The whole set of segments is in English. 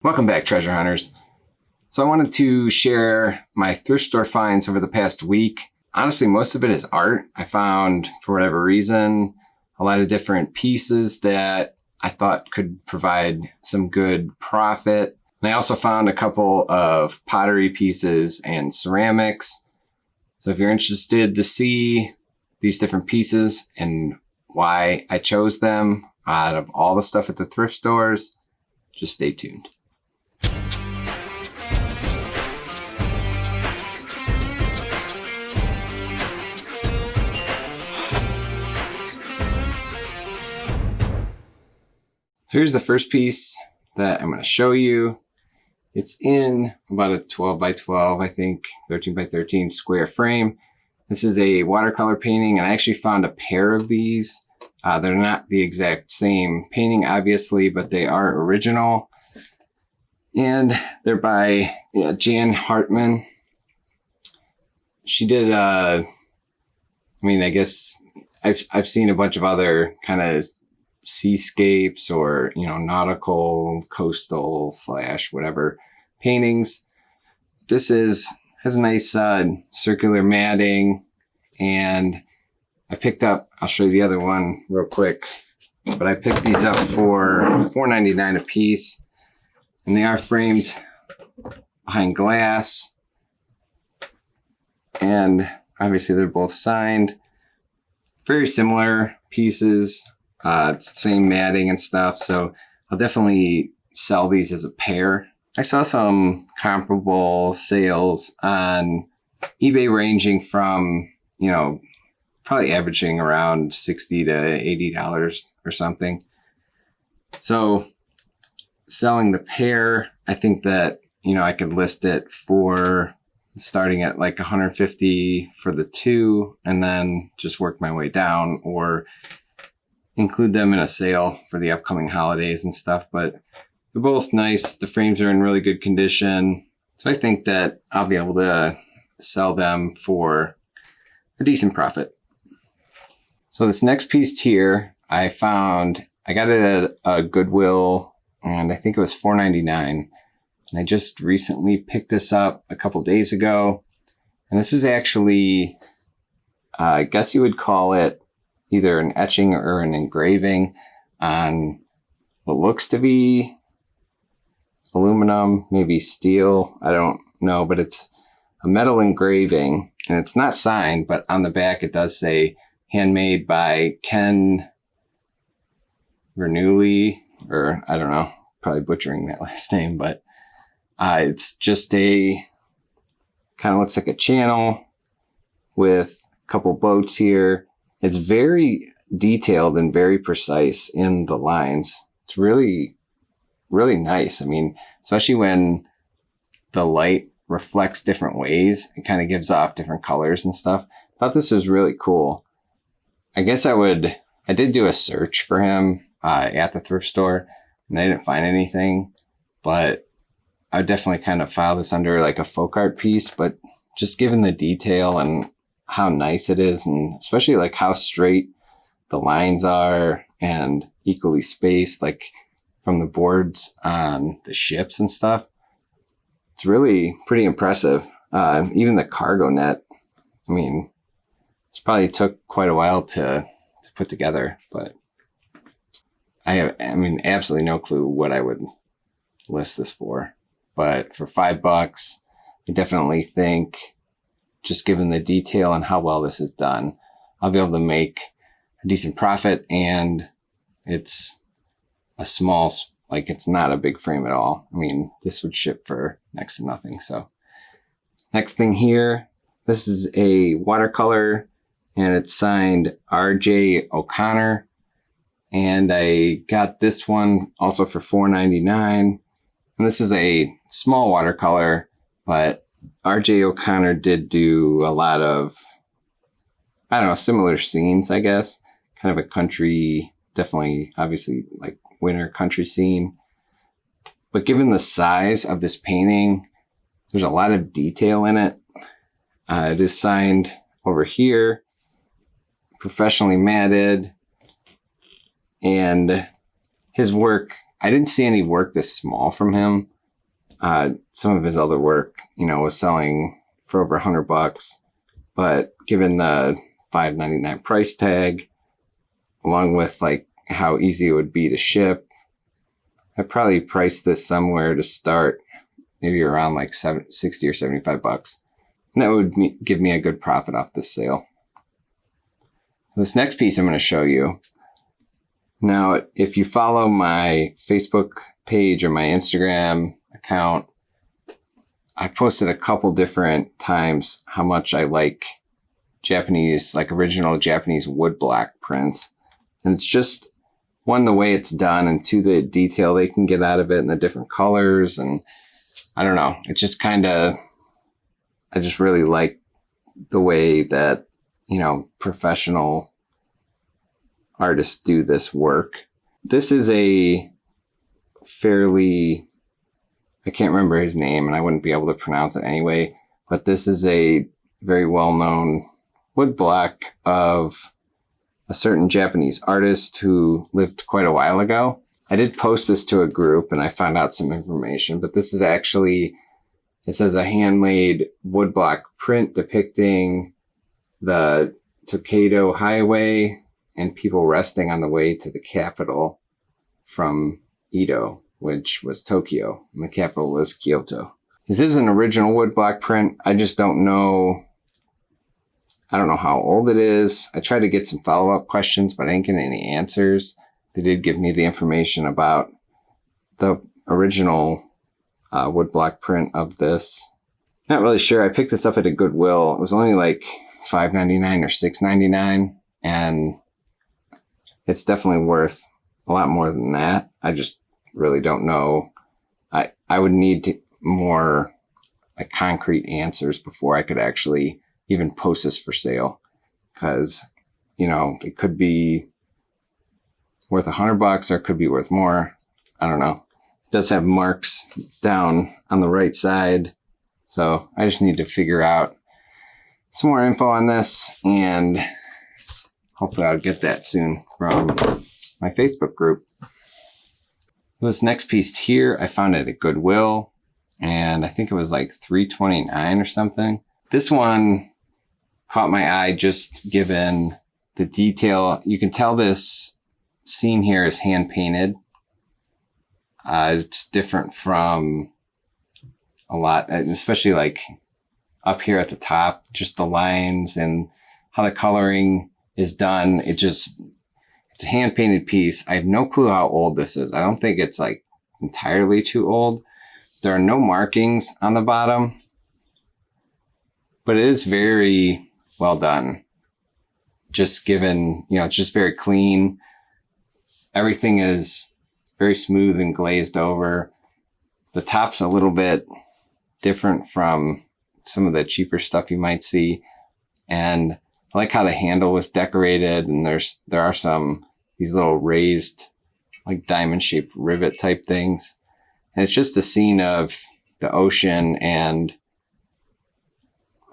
Welcome back, treasure hunters. So I wanted to share my thrift store finds over the past week. Honestly, most of it is art. I found, for whatever reason, a lot of different pieces that I thought could provide some good profit. And I also found a couple of pottery pieces and ceramics. So if you're interested to see these different pieces and why I chose them out of all the stuff at the thrift stores, just stay tuned. So here's the first piece that I'm going to show you. It's in about a 12 by 12, I think 13 by 13 square frame. This is a watercolor painting, and I actually found a pair of these. They're not the exact same painting, obviously, but they are original. And they're by Jan Hartman. She did, I guess I've seen a bunch of other kind of seascapes or, nautical, coastal / whatever paintings. This has a nice circular matting, and I picked up, I'll show you the other one real quick, but I picked these up for $4.99 a piece, and they are framed behind glass, and obviously they're both signed. Very similar pieces. It's the same matting and stuff, so I'll definitely sell these as a pair. I saw some comparable sales on eBay ranging from, probably averaging around $60 to $80 or something. So selling the pair, I think that, I could list it for starting at like $150 for the two and then just work my way down, or include them in a sale for the upcoming holidays and stuff. But they're both nice. The frames are in really good condition. So I think that I'll be able to sell them for a decent profit. So this next piece here, I got it at a Goodwill, and I think it was $4.99. And I just recently picked this up a couple days ago. And this is actually, I guess you would call it either an etching or an engraving on what looks to be aluminum, maybe steel. I don't know, but it's a metal engraving, and it's not signed, but on the back it does say handmade by Ken Bernoulli, or I don't know, probably butchering that last name, but it's just kind of looks like a channel with a couple boats here. It's very detailed and very precise in the lines. It's really, really nice. Especially when the light reflects different ways, it kind of gives off different colors and stuff. I thought this was really cool. I guess I did do a search for him at the thrift store, and I didn't find anything, but I would definitely kind of file this under like a folk art piece. But just given the detail and how nice it is, and especially like how straight the lines are and equally spaced, like from the boards on the ships and stuff, it's really pretty impressive. Even the cargo net, it's probably took quite a while to put together, but I have absolutely no clue what I would list this for. But for $5, I definitely think, just given the detail and how well this is done, I'll be able to make a decent profit. And it's a small, it's not a big frame at all. This would ship for next to nothing. So next thing here, this is a watercolor, and it's signed RJ O'Connor. And I got this one also for $4.99. And this is a small watercolor, but RJ O'Connor did do a lot of, similar scenes, I guess. Kind of a country, definitely, obviously, like winter country scene. But given the size of this painting, there's a lot of detail in it. It is signed over here, professionally matted, and his work I didn't see any work this small from him. Some of his other work, was selling for over $100, but given the $5.99 price tag, along with like how easy it would be to ship, I'd probably price this somewhere to start maybe around like 60 or $75. And that would give me a good profit off this sale. So this next piece I'm going to show you. Now, if you follow my Facebook page or my Instagram account, I've posted a couple different times how much I like Japanese, like original Japanese woodblock prints. And it's just, one, the way it's done, and two, the detail they can get out of it and the different colors. And I don't know, it's just I just really like the way that, professional artists do this work. This is a fairly, I can't remember his name and I wouldn't be able to pronounce it anyway, but this is a very well-known woodblock of a certain Japanese artist who lived quite a while ago. I did post this to a group and I found out some information, but this is actually, it says a handmade woodblock print depicting the Tokaido Highway and people resting on the way to the capital from Edo, which was Tokyo, and the capital was Kyoto. This is an original woodblock print. I just don't know. I don't know how old it is. I tried to get some follow-up questions, but I didn't get any answers. They did give me the information about the original woodblock print of this. Not really sure. I picked this up at a Goodwill. It was only like $5.99 or $6.99, and it's definitely worth a lot more than that. I just really don't know. I would need more like concrete answers before I could actually even post this for sale, because it could be worth $100 or it could be worth more. I don't know. It does have marks down on the right side, so I just need to figure out some more info on this, and hopefully I'll get that soon from my Facebook group. This next piece here, I found it at Goodwill, and I think it was like $3.29 or something. This one caught my eye just given the detail. You can tell this scene here is hand painted. It's different from a lot, especially like up here at the top, just the lines and how the coloring is done. It's a hand painted piece. I have no clue how old this is. I don't think it's like entirely too old. There are no markings on the bottom, but it is very well done. Just given, it's just very clean. Everything is very smooth and glazed over. The top's a little bit different from some of the cheaper stuff you might see. And I like how the handle was decorated, and there are these little raised, like diamond shaped rivet type things. And it's just a scene of the ocean, and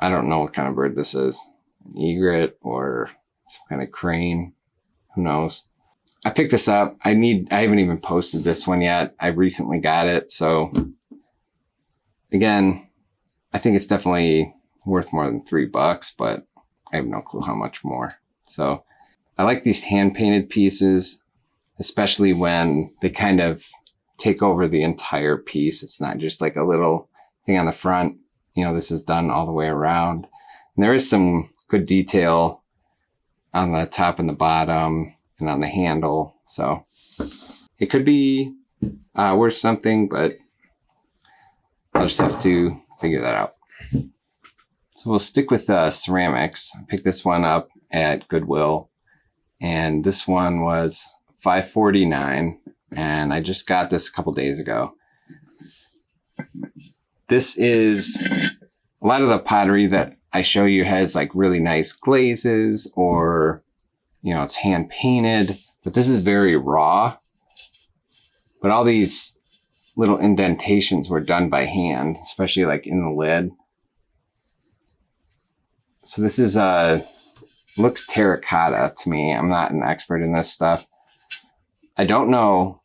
I don't know what kind of bird this is. An egret or some kind of crane. Who knows? I picked this up. I haven't even posted this one yet. I recently got it. So again, I think it's definitely worth more than $3, but I have no clue how much more. So I like these hand painted pieces, especially when they kind of take over the entire piece. It's not just like a little thing on the front. This is done all the way around. And there is some good detail on the top and the bottom and on the handle. So it could be worth something, but I'll just have to figure that out. So we'll stick with ceramics. I picked this one up at Goodwill, and this one was $5.49, and I just got this a couple days ago. This is a lot of the pottery that I show you has like really nice glazes, or it's hand painted, but this is very raw. But all these little indentations were done by hand, especially like in the lid. So this is looks terracotta to me. I'm not an expert in this stuff. I don't know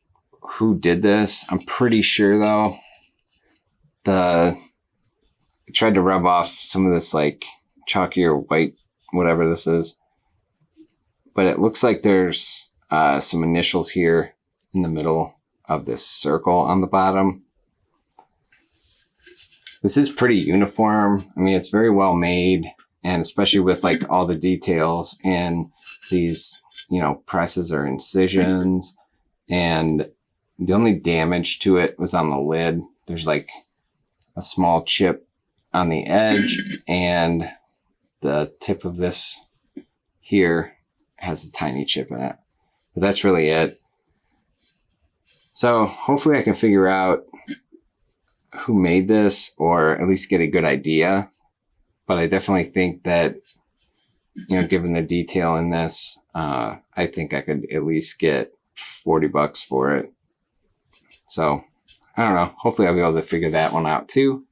who did this. I'm pretty sure though, I tried to rub off some of this like chalkier white, whatever this is, but it looks like there's some initials here in the middle of this circle on the bottom. This is pretty uniform. I mean, it's very well made, and especially with like all the details and these, presses or incisions. And the only damage to it was on the lid. There's like a small chip on the edge, and the tip of this here has a tiny chip in it. But that's really it. So hopefully I can figure out who made this, or at least get a good idea. But I definitely think that, given the detail in this, I think I could at least get $40 for it. So I don't know. Hopefully I'll be able to figure that one out too.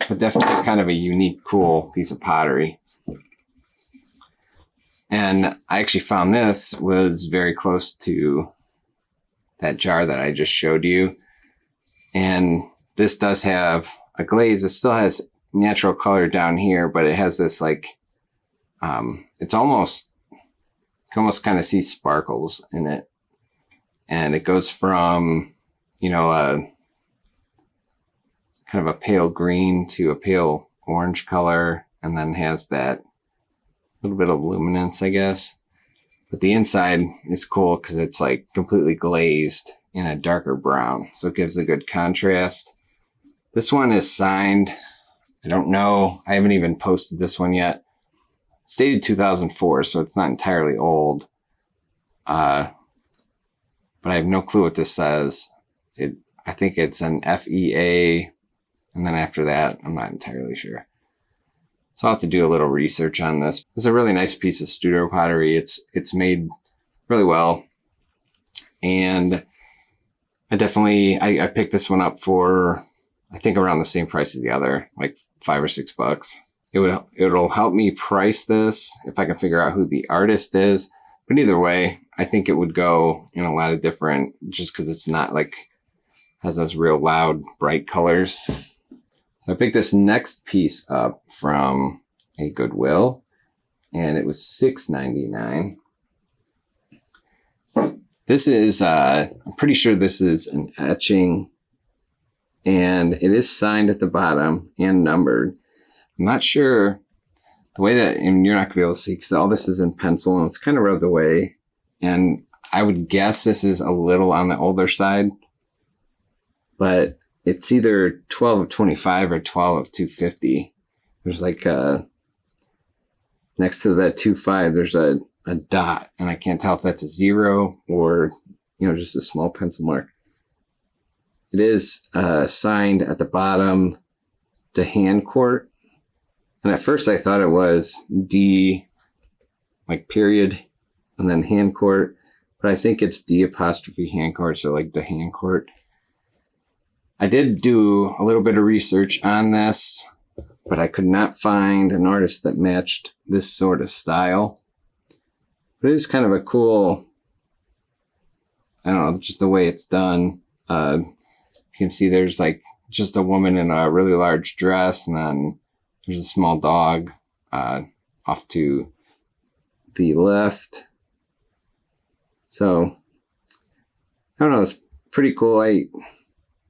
But definitely kind of a unique, cool piece of pottery. And I actually found this was very close to that jar that I just showed you. And this does have a glaze. It still has natural color down here, but it has this like, it's almost, you can almost kind of see sparkles in it. And it goes from, a kind of a pale green to a pale orange color, and then has that little bit of luminance, I guess. But the inside is cool because it's like completely glazed in a darker brown, so it gives a good contrast. This one is signed. I don't know. I haven't even posted this one yet. It's dated 2004, so it's not entirely old. But I have no clue what this says. I think it's an FEA, and then after that, I'm not entirely sure. So I'll have to do a little research on this. This is a really nice piece of studio pottery. It's made really well. And I picked this one up for, I think, around the same price as the other, like $5 or $6. It'll help me price this if I can figure out who the artist is. But either way, I think it would go in a lot of different, just because it's not like, has those real loud, bright colors. So I picked this next piece up from a Goodwill, and it was $6.99. This is, I'm pretty sure this is an etching, and it is signed at the bottom and numbered. I'm not sure the way that, and you're not going to be able to see because all this is in pencil and it's kind of rubbed away. And I would guess this is a little on the older side, but it's either 12 of 25 or 12 of 250. There's like next to that 25, there's a dot, and I can't tell if that's a 0 or, just a small pencil mark. It is signed at the bottom to hand court. And at first I thought it was D, like period, and then hand court. But I think it's D apostrophe hand court, so like the hand court. I did do a little bit of research on this, but I could not find an artist that matched this sort of style. But it is kind of a cool, I don't know, just the way it's done. You can see there's like just a woman in a really large dress, and then there's a small dog off to the left. So, I don't know, it's pretty cool. I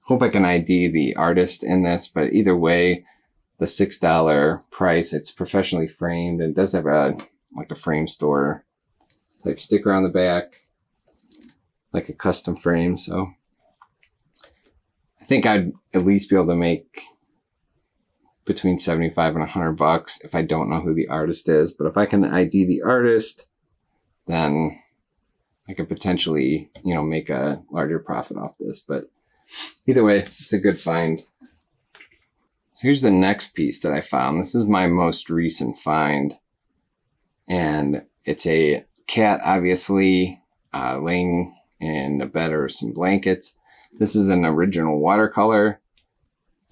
hope I can ID the artist in this, but either way, the $6 price, it's professionally framed, and it does have a frame store type sticker on the back, like a custom frame. So I think I'd at least be able to make between $75 and $100 if I don't know who the artist is. But if I can ID the artist, then I could potentially, make a larger profit off this. But either way, it's a good find. Here's the next piece that I found. This is my most recent find. And it's a cat, obviously, laying in a bed or some blankets. This is an original watercolor.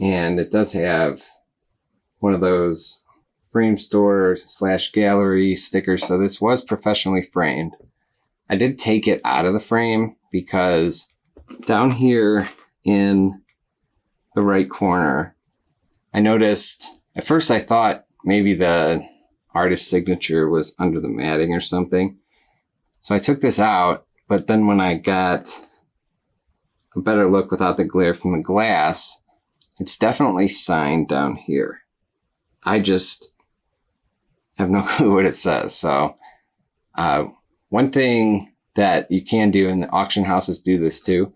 And it does have one of those frame store / gallery stickers. So this was professionally framed. I did take it out of the frame because down here in the right corner, I noticed, at first I thought maybe the artist signature was under the matting or something. So I took this out, but then when I got a better look without the glare from the glass, it's definitely signed down here. I just have no clue what it says. So one thing that you can do, and the auction houses do this too,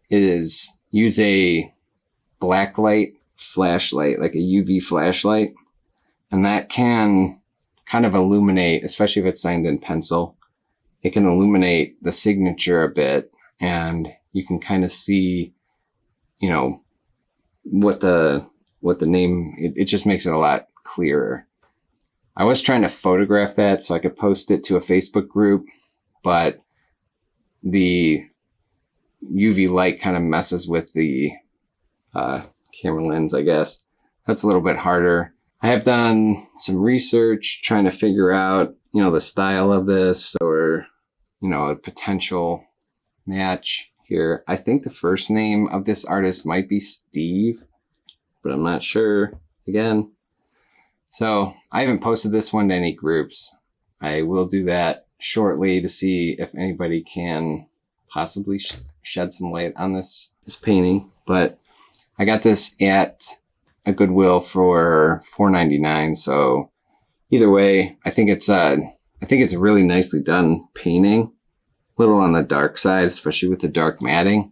is use a blacklight flashlight, like a UV flashlight. And that can kind of illuminate, especially if it's signed in pencil, it can illuminate the signature a bit, and you can kind of see, you know, what the name, it just makes it a lot clearer. I was trying to photograph that so I could post it to a Facebook group, but the UV light kind of messes with the camera lens, I guess. That's a little bit harder. I have done some research trying to figure out, you know, the style of this, or, you know, a potential match here. I think the first name of this artist might be Steve, but I'm not sure again. So I haven't posted this one to any groups. I will do that shortly to see if anybody can possibly shed some light on this painting. But I got this at a Goodwill for $4.99. So either way, I think it's a really nicely done painting. A little on the dark side, especially with the dark matting.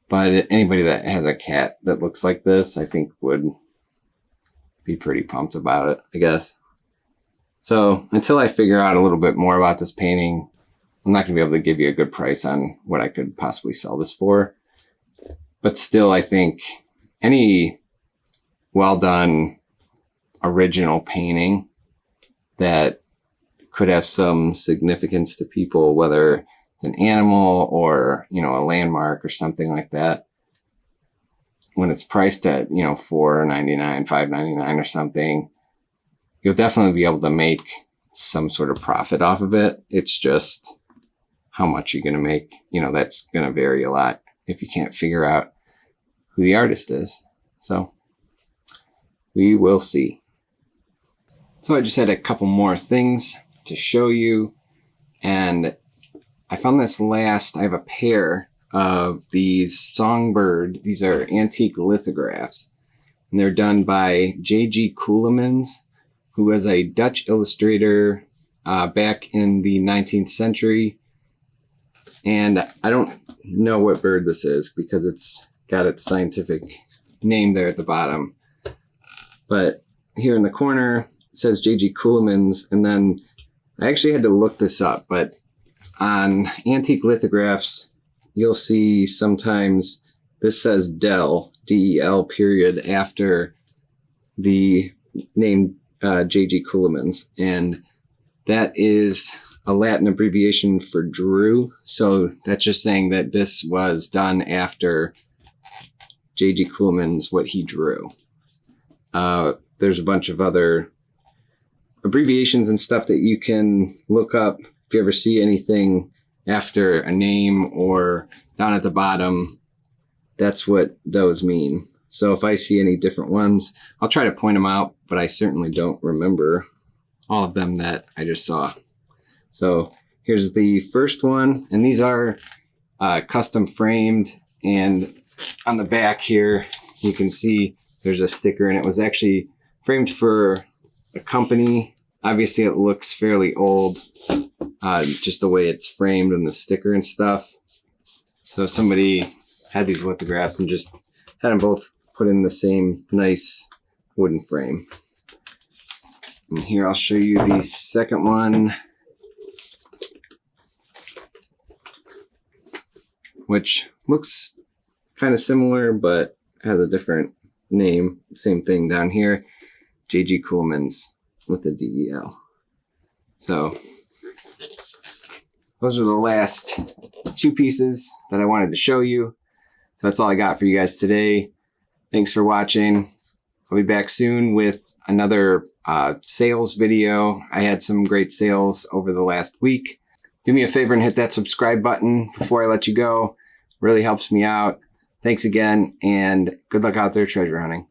But anybody that has a cat that looks like this, I think would be pretty pumped about it, I guess. So until I figure out a little bit more about this painting, I'm not going to be able to give you a good price on what I could possibly sell this for. But still, I think any well done original painting that could have some significance to people, whether it's an animal or, you know, a landmark or something like that, when it's priced at, you know, $4.99, $5.99 or something, you'll definitely be able to make some sort of profit off of it. It's just how much you're going to make, you know, that's going to vary a lot if you can't figure out who the artist is. So we will see. So I just had a couple more things to show you, and I found this last. I have a pair of these songbird, these are antique lithographs, and they're done by J.G. Ceulemans, who was a Dutch illustrator back in the 19th century. And I don't know what bird this is because it's got its scientific name there at the bottom. But here in the corner, it says J.G. Ceulemans, and then I actually had to look this up, but on antique lithographs, you'll see sometimes this says Del, D-E-L period, after the name J.G. Ceulemans. And that is a Latin abbreviation for Drew. So that's just saying that this was done after J.G. Ceulemans, what he drew. There's a bunch of other abbreviations and stuff that you can look up if you ever see anything after a name or down at the bottom. That's what those mean. So if I see any different ones, I'll try to point them out, but I certainly don't remember all of them that I just saw. So here's the first one, and these are custom framed, and on the back here you can see there's a sticker, and it was actually framed for a company. Obviously it looks fairly old, just the way it's framed and the sticker and stuff. So somebody had these lithographs and just had them both put in the same nice wooden frame. And here I'll show you the second one, which looks kind of similar but has a different name. Same thing down here, J.G. Ceulemans with the D-E-L. So those are the last two pieces that I wanted to show you. So that's all I got for you guys today. Thanks for watching. I'll be back soon with another sales video. I had some great sales over the last week. do me a favor and hit that subscribe button before I let you go. Really helps me out. Thanks again, and good luck out there treasure hunting.